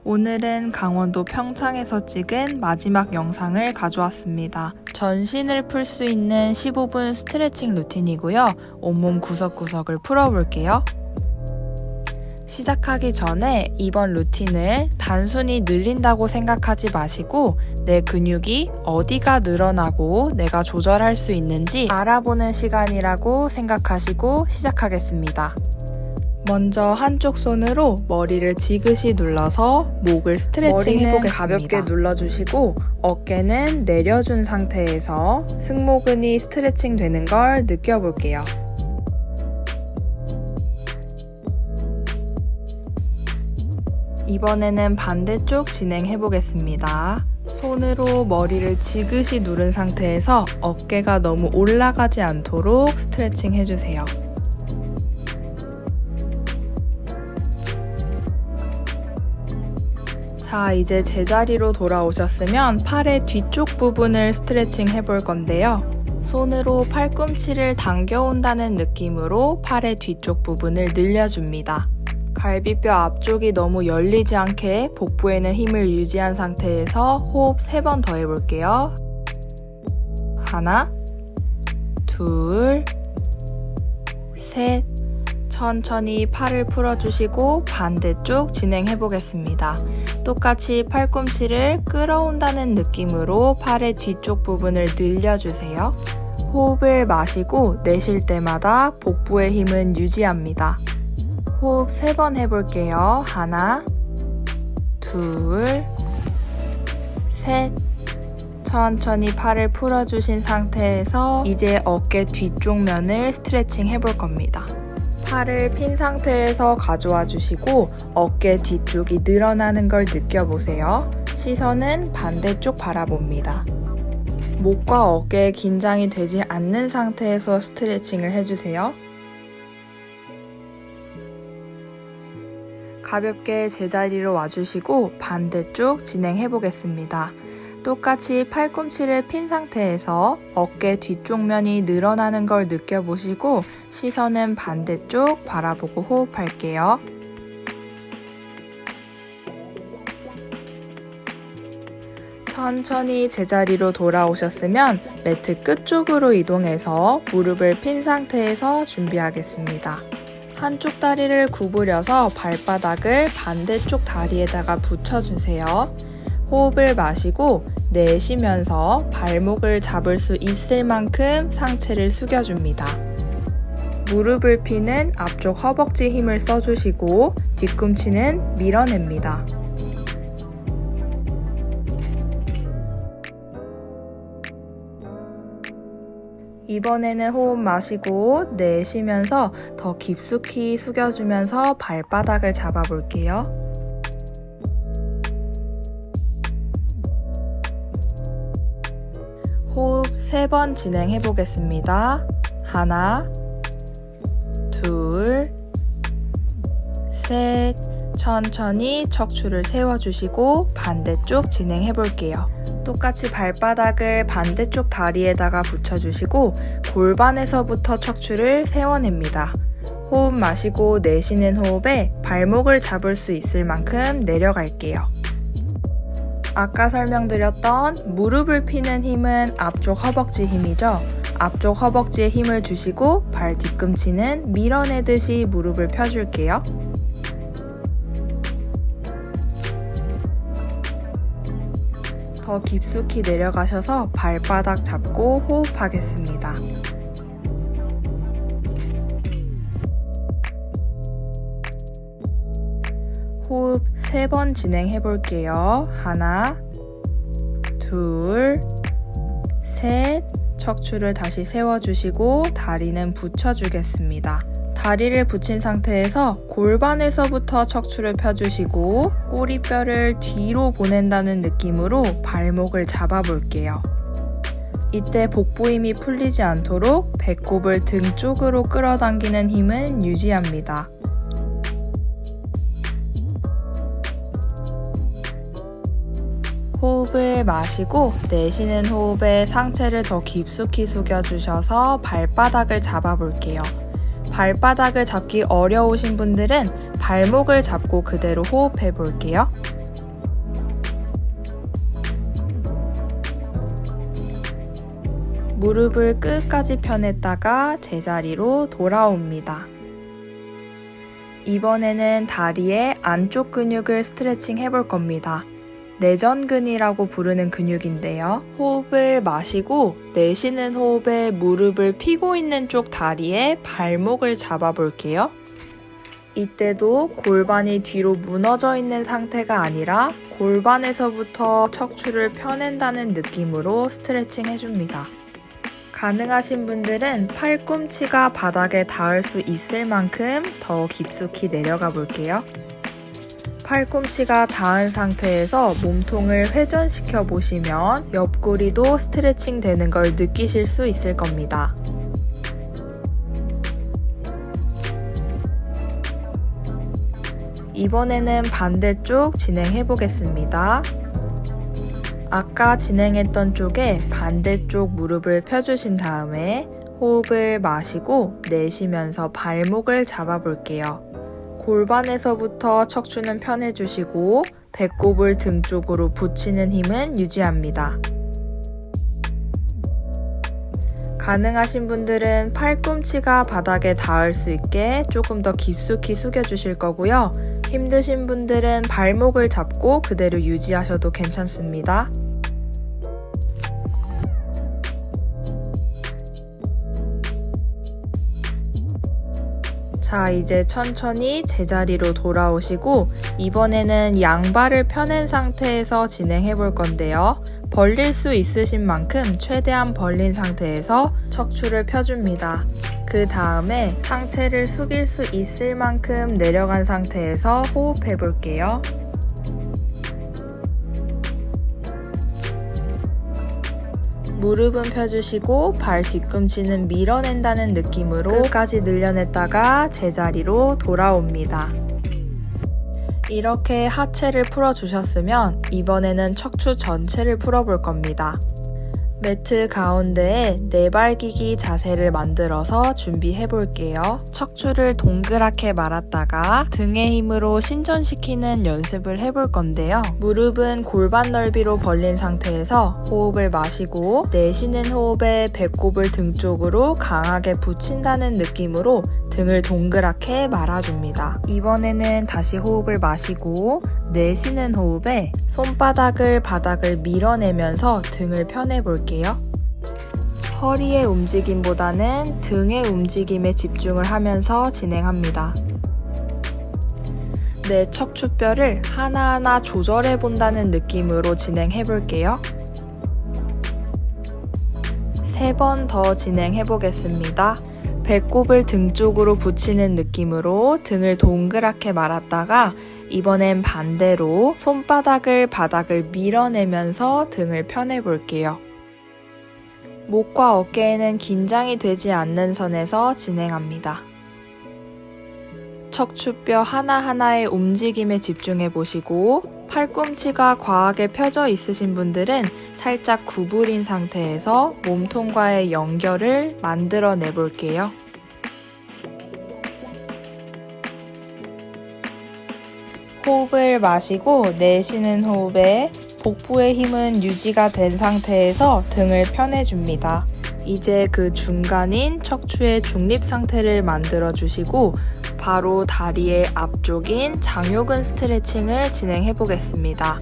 오늘은 강원도 평창에서 찍은 마지막 영상을 가져왔습니다. 전신을 풀 수 있는 15분 스트레칭 루틴이고요. 온몸 구석구석을 풀어볼게요. 시작하기 전에 이번 루틴을 단순히 늘린다고 생각하지 마시고 내 근육이 어디가 늘어나고 내가 조절할 수 있는지 알아보는 시간이라고 생각하시고 시작하겠습니다. 먼저 한쪽 손으로 머리를 지그시 눌러서 목을 스트레칭 해보겠습니다. 가볍게 눌러주시고 어깨는 내려준 상태에서 승모근이 스트레칭 되는 걸 느껴볼게요. 이번에는 반대쪽 진행해보겠습니다. 손으로 머리를 지그시 누른 상태에서 어깨가 너무 올라가지 않도록 스트레칭 해주세요. 자, 이제 제자리로 돌아오셨으면 팔의 뒤쪽 부분을 스트레칭 해볼 건데요. 손으로 팔꿈치를 당겨온다는 느낌으로 팔의 뒤쪽 부분을 늘려줍니다. 갈비뼈 앞쪽이 너무 열리지 않게 복부에는 힘을 유지한 상태에서 호흡 3번 더 해볼게요. 하나, 둘, 셋. 천천히 팔을 풀어주시고 반대쪽 진행해보겠습니다. 똑같이 팔꿈치를 끌어온다는 느낌으로 팔의 뒤쪽 부분을 늘려주세요. 호흡을 마시고 내쉴 때마다 복부의 힘은 유지합니다. 호흡 3번 해볼게요. 하나, 둘, 셋. 천천히 팔을 풀어주신 상태에서 이제 어깨 뒤쪽 면을 스트레칭 해볼 겁니다. 팔을 핀 상태에서 가져와 주시고 어깨 뒤쪽이 늘어나는 걸 느껴보세요. 시선은 반대쪽 바라봅니다. 목과 어깨에 긴장이 되지 않는 상태에서 스트레칭을 해주세요. 가볍게 제자리로 와주시고 반대쪽 진행해보겠습니다. 똑같이 팔꿈치를 핀 상태에서 어깨 뒤쪽 면이 늘어나는 걸 느껴보시고 시선은 반대쪽 바라보고 호흡할게요. 천천히 제자리로 돌아오셨으면 매트 끝쪽으로 이동해서 무릎을 핀 상태에서 준비하겠습니다. 한쪽 다리를 구부려서 발바닥을 반대쪽 다리에다가 붙여주세요. 호흡을 마시고 내쉬면서 발목을 잡을 수 있을 만큼 상체를 숙여줍니다. 무릎을 피는 앞쪽 허벅지 힘을 써주시고 뒤꿈치는 밀어냅니다. 이번에는 호흡 마시고 내쉬면서 더 깊숙이 숙여주면서 발바닥을 잡아볼게요. 호흡 3번 진행해보겠습니다. 하나, 둘, 셋. 천천히 척추를 세워주시고 반대쪽 진행해볼게요. 똑같이 발바닥을 반대쪽 다리에다가 붙여주시고 골반에서부터 척추를 세워냅니다. 호흡 마시고 내쉬는 호흡에 발목을 잡을 수 있을 만큼 내려갈게요. 아까 설명드렸던 무릎을 피는 힘은 앞쪽 허벅지 힘이죠. 앞쪽 허벅지에 힘을 주시고 발 뒤꿈치는 밀어내듯이 무릎을 펴줄게요. 더 깊숙이 내려가셔서 발바닥 잡고 호흡하겠습니다. 호흡 3번 진행해볼게요. 하나, 둘, 셋. 척추를 다시 세워주시고 다리는 붙여주겠습니다. 다리를 붙인 상태에서 골반에서부터 척추를 펴주시고 꼬리뼈를 뒤로 보낸다는 느낌으로 발목을 잡아볼게요. 이때 복부 힘이 풀리지 않도록 배꼽을 등 쪽으로 끌어당기는 힘은 유지합니다. 호흡을 마시고 내쉬는 호흡에 상체를 더 깊숙이 숙여주셔서 발바닥을 잡아볼게요. 발바닥을 잡기 어려우신 분들은 발목을 잡고 그대로 호흡해 볼게요. 무릎을 끝까지 펴냈다가 제자리로 돌아옵니다. 이번에는 다리의 안쪽 근육을 스트레칭 해볼 겁니다. 내전근이라고 부르는 근육인데요. 호흡을 마시고 내쉬는 호흡에 무릎을 펴고 있는 쪽 다리에 발목을 잡아볼게요. 이때도 골반이 뒤로 무너져 있는 상태가 아니라 골반에서부터 척추를 펴낸다는 느낌으로 스트레칭 해줍니다. 가능하신 분들은 팔꿈치가 바닥에 닿을 수 있을 만큼 더 깊숙이 내려가 볼게요. 팔꿈치가 닿은 상태에서 몸통을 회전시켜 보시면 옆구리도 스트레칭 되는 걸 느끼실 수 있을 겁니다. 이번에는 반대쪽 진행해 보겠습니다. 아까 진행했던 쪽에 반대쪽 무릎을 펴주신 다음에 호흡을 마시고 내쉬면서 발목을 잡아볼게요. 골반에서부터 척추는 편해주시고 배꼽을 등 쪽으로 붙이는 힘은 유지합니다. 가능하신 분들은 팔꿈치가 바닥에 닿을 수 있게 조금 더 깊숙이 숙여주실 거고요. 힘드신 분들은 발목을 잡고 그대로 유지하셔도 괜찮습니다. 자, 이제 천천히 제자리로 돌아오시고 이번에는 양발을 펴낸 상태에서 진행해 볼 건데요. 벌릴 수 있으신 만큼 최대한 벌린 상태에서 척추를 펴줍니다. 그 다음에 상체를 숙일 수 있을 만큼 내려간 상태에서 호흡해 볼게요. 무릎은 펴주시고 발 뒤꿈치는 밀어낸다는 느낌으로 끝까지 늘려냈다가 제자리로 돌아옵니다. 이렇게 하체를 풀어주셨으면 이번에는 척추 전체를 풀어볼 겁니다. 매트 가운데에 내발기기 자세를 만들어서 준비해 볼게요. 척추를 동그랗게 말았다가 등의 힘으로 신전시키는 연습을 해볼 건데요. 무릎은 골반 넓이로 벌린 상태에서 호흡을 마시고 내쉬는 호흡에 배꼽을 등 쪽으로 강하게 붙인다는 느낌으로 등을 동그랗게 말아줍니다. 이번에는 다시 호흡을 마시고 내쉬는 호흡에 손바닥을 바닥을 밀어내면서 등을 펴내볼게요. 허리의 움직임보다는 등의 움직임에 집중을 하면서 진행합니다. 내 척추뼈를 하나하나 조절해 본다는 느낌으로 진행해 볼게요. 3번 더 진행해 보겠습니다. 배꼽을 등 쪽으로 붙이는 느낌으로 등을 동그랗게 말았다가 이번엔 반대로 손바닥을 바닥을 밀어내면서 등을 펴내볼게요. 목과 어깨에는 긴장이 되지 않는 선에서 진행합니다. 척추뼈 하나하나의 움직임에 집중해 보시고 팔꿈치가 과하게 펴져 있으신 분들은 살짝 구부린 상태에서 몸통과의 연결을 만들어내 볼게요. 호흡을 마시고 내쉬는 호흡에 복부의 힘은 유지가 된 상태에서 등을 펴내줍니다. 이제 그 중간인 척추의 중립 상태를 만들어 주시고 바로 다리의 앞쪽인 장요근 스트레칭을 진행해 보겠습니다.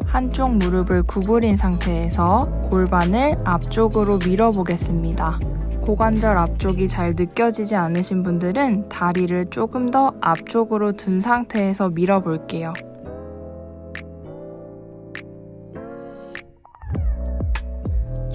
한쪽 무릎을 구부린 상태에서 골반을 앞쪽으로 밀어 보겠습니다. 고관절 앞쪽이 잘 느껴지지 않으신 분들은 다리를 조금 더 앞쪽으로 둔 상태에서 밀어 볼게요.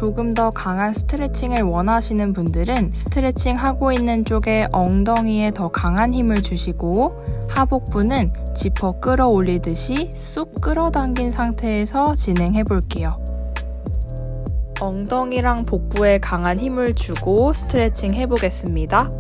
조금 더 강한 스트레칭을 원하시는 분들은 스트레칭 하고 있는 쪽에 엉덩이에 더 강한 힘을 주시고 하복부는 지퍼 끌어올리듯이 쑥 끌어당긴 상태에서 진행해 볼게요. 엉덩이랑 복부에 강한 힘을 주고 스트레칭 해보겠습니다.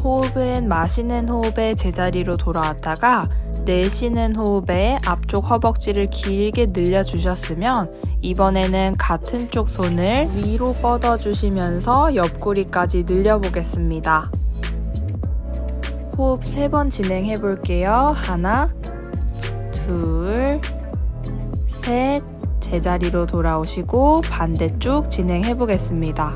호흡은 마시는 호흡에 제자리로 돌아왔다가 내쉬는 호흡에 앞쪽 허벅지를 길게 늘려주셨으면 이번에는 같은 쪽 손을 위로 뻗어주시면서 옆구리까지 늘려보겠습니다. 호흡 3번 진행해 볼게요. 하나, 둘, 셋, 제자리로 돌아오시고 반대쪽 진행해 보겠습니다.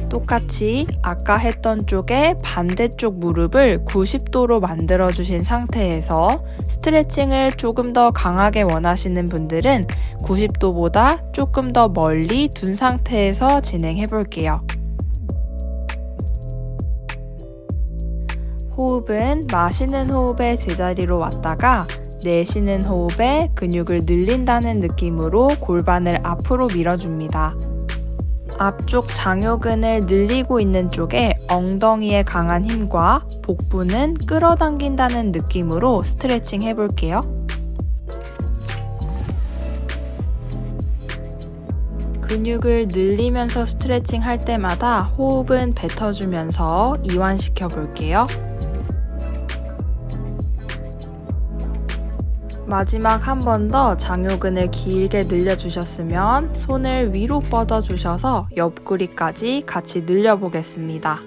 똑같이 아까 했던 쪽에 반대쪽 무릎을 90도로 만들어 주신 상태에서 스트레칭을 조금 더 강하게 원하시는 분들은 90도보다 조금 더 멀리 둔 상태에서 진행해 볼게요. 호흡은 마시는 호흡에 제자리로 왔다가 내쉬는 호흡에 근육을 늘린다는 느낌으로 골반을 앞으로 밀어줍니다. 앞쪽 장요근을 늘리고 있는 쪽에 엉덩이에 강한 힘과 복부는 끌어당긴다는 느낌으로 스트레칭 해볼게요. 근육을 늘리면서 스트레칭 할 때마다 호흡은 뱉어주면서 이완시켜 볼게요. 마지막 한 번 더 장요근을 길게 늘려주셨으면 손을 위로 뻗어주셔서 옆구리까지 같이 늘려보겠습니다.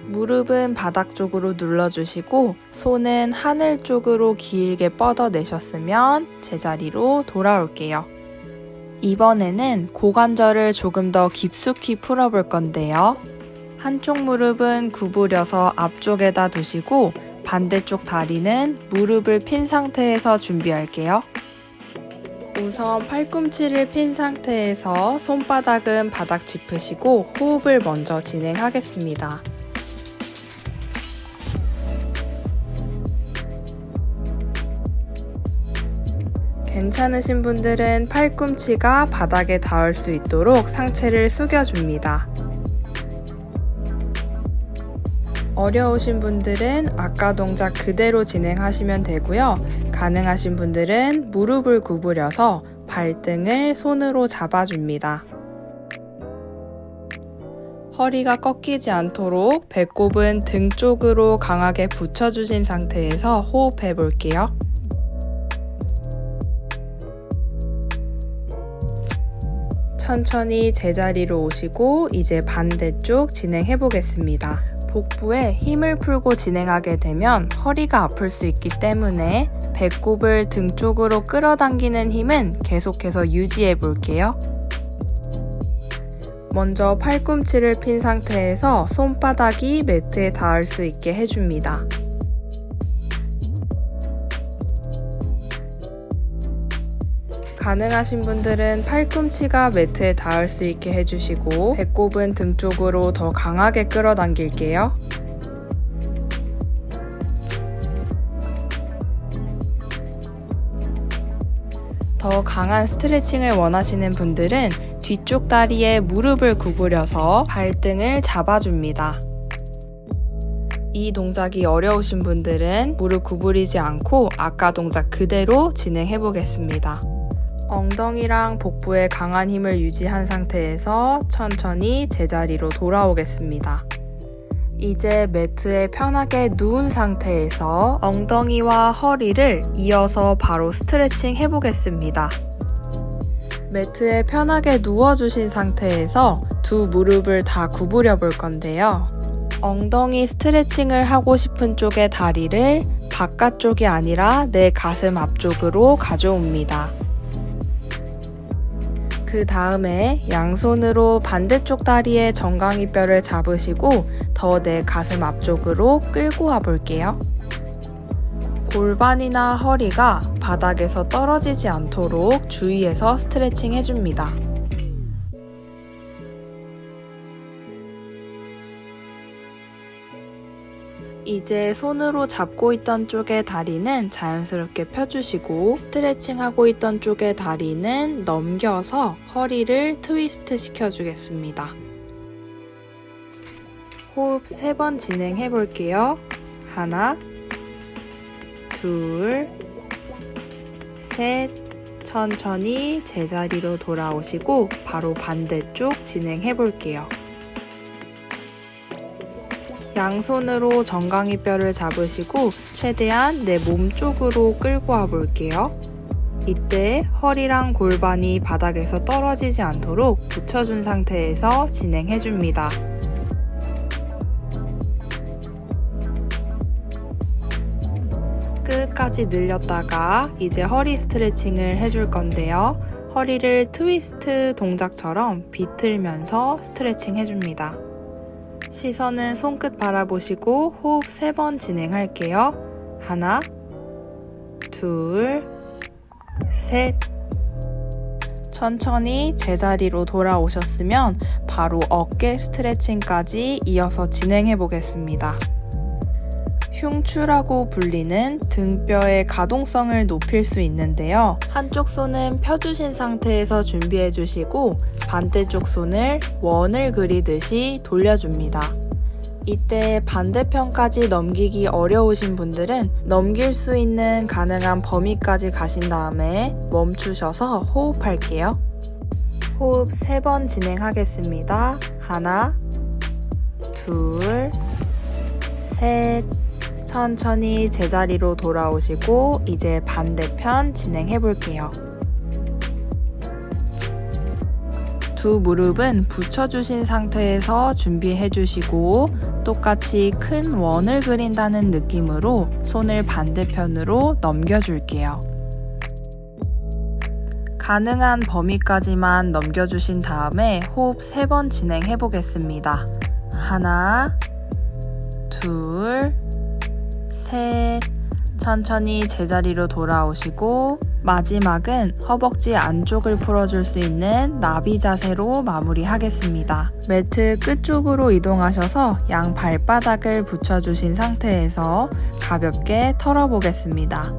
무릎은 바닥 쪽으로 눌러주시고 손은 하늘 쪽으로 길게 뻗어내셨으면 제자리로 돌아올게요. 이번에는 고관절을 조금 더 깊숙이 풀어볼 건데요. 한쪽 무릎은 구부려서 앞쪽에다 두시고 반대쪽 다리는 무릎을 핀 상태에서 준비할게요. 우선 팔꿈치를 핀 상태에서 손바닥은 바닥 짚으시고 호흡을 먼저 진행하겠습니다. 괜찮으신 분들은 팔꿈치가 바닥에 닿을 수 있도록 상체를 숙여줍니다. 어려우신 분들은 아까 동작 그대로 진행하시면 되고요. 가능하신 분들은 무릎을 구부려서 발등을 손으로 잡아줍니다. 허리가 꺾이지 않도록 배꼽은 등 쪽으로 강하게 붙여주신 상태에서 호흡해 볼게요. 천천히 제자리로 오시고 이제 반대쪽 진행해 보겠습니다. 복부에 힘을 풀고 진행하게 되면 허리가 아플 수 있기 때문에 배꼽을 등 쪽으로 끌어당기는 힘은 계속해서 유지해 볼게요. 먼저 팔꿈치를 핀 상태에서 손바닥이 매트에 닿을 수 있게 해줍니다. 가능하신 분들은 팔꿈치가 매트에 닿을 수 있게 해주시고 배꼽은 등 쪽으로 더 강하게 끌어당길게요. 더 강한 스트레칭을 원하시는 분들은 뒤쪽 다리에 무릎을 구부려서 발등을 잡아줍니다. 이 동작이 어려우신 분들은 무릎 구부리지 않고 아까 동작 그대로 진행해 보겠습니다. 엉덩이랑 복부에 강한 힘을 유지한 상태에서 천천히 제자리로 돌아오겠습니다. 이제 매트에 편하게 누운 상태에서 엉덩이와 허리를 이어서 바로 스트레칭 해보겠습니다. 매트에 편하게 누워주신 상태에서 두 무릎을 다 구부려 볼 건데요. 엉덩이 스트레칭을 하고 싶은 쪽의 다리를 바깥쪽이 아니라 내 가슴 앞쪽으로 가져옵니다. 그 다음에 양손으로 반대쪽 다리의 정강이뼈를 잡으시고 더 내 가슴 앞쪽으로 끌고 와 볼게요. 골반이나 허리가 바닥에서 떨어지지 않도록 주의해서 스트레칭 해줍니다. 이제 손으로 잡고 있던 쪽의 다리는 자연스럽게 펴주시고 스트레칭하고 있던 쪽의 다리는 넘겨서 허리를 트위스트 시켜주겠습니다. 호흡 3번 진행해 볼게요. 하나, 둘, 셋, 천천히 제자리로 돌아오시고 바로 반대쪽 진행해 볼게요. 양손으로 정강이뼈를 잡으시고 최대한 내 몸 쪽으로 끌고 와 볼게요. 이때 허리랑 골반이 바닥에서 떨어지지 않도록 붙여준 상태에서 진행해줍니다. 끝까지 늘렸다가 이제 허리 스트레칭을 해줄 건데요. 허리를 트위스트 동작처럼 비틀면서 스트레칭 해줍니다. 시선은 손끝 바라보시고 호흡 3번 진행할게요. 하나, 둘, 셋. 천천히 제자리로 돌아오셨으면 바로 어깨 스트레칭까지 이어서 진행해 보겠습니다. 흉추라고 불리는 등뼈의 가동성을 높일 수 있는데요. 한쪽 손은 펴주신 상태에서 준비해 주시고 반대쪽 손을 원을 그리듯이 돌려줍니다. 이때 반대편까지 넘기기 어려우신 분들은 넘길 수 있는 가능한 범위까지 가신 다음에 멈추셔서 호흡할게요. 호흡 3번 진행하겠습니다. 하나, 둘, 셋. 천천히 제자리로 돌아오시고 이제 반대편 진행해 볼게요. 두 무릎은 붙여주신 상태에서 준비해 주시고 똑같이 큰 원을 그린다는 느낌으로 손을 반대편으로 넘겨줄게요. 가능한 범위까지만 넘겨주신 다음에 호흡 3번 진행해 보겠습니다. 하나, 둘, 셋. 천천히 제자리로 돌아오시고 마지막은 허벅지 안쪽을 풀어줄 수 있는 나비 자세로 마무리하겠습니다. 매트 끝쪽으로 이동하셔서 양 발바닥을 붙여주신 상태에서 가볍게 털어보겠습니다.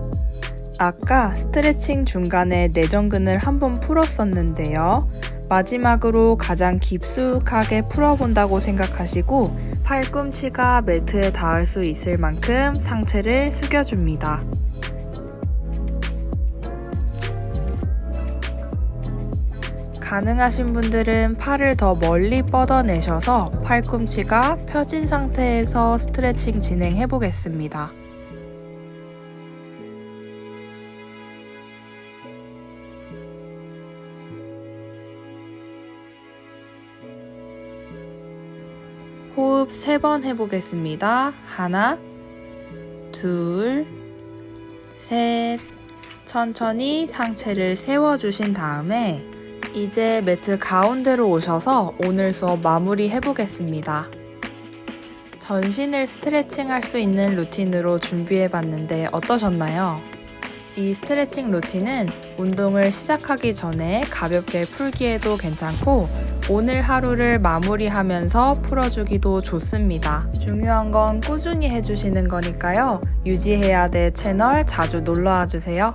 아까 스트레칭 중간에 내전근을 한번 풀었었는데요. 마지막으로 가장 깊숙하게 풀어본다고 생각하시고 팔꿈치가 매트에 닿을 수 있을 만큼 상체를 숙여줍니다. 가능하신 분들은 팔을 더 멀리 뻗어내셔서 팔꿈치가 펴진 상태에서 스트레칭 진행해 보겠습니다. 호흡 3번 해보겠습니다. 하나, 둘, 셋. 천천히 상체를 세워주신 다음에 이제 매트 가운데로 오셔서 오늘 수업 마무리 해보겠습니다. 전신을 스트레칭 할 수 있는 루틴으로 준비해봤는데 어떠셨나요? 이 스트레칭 루틴은 운동을 시작하기 전에 가볍게 풀기에도 괜찮고 오늘 하루를 마무리하면서 풀어주기도 좋습니다. 중요한 건 꾸준히 해주시는 거니까요. 유지해야 될 채널 자주 놀러와 주세요.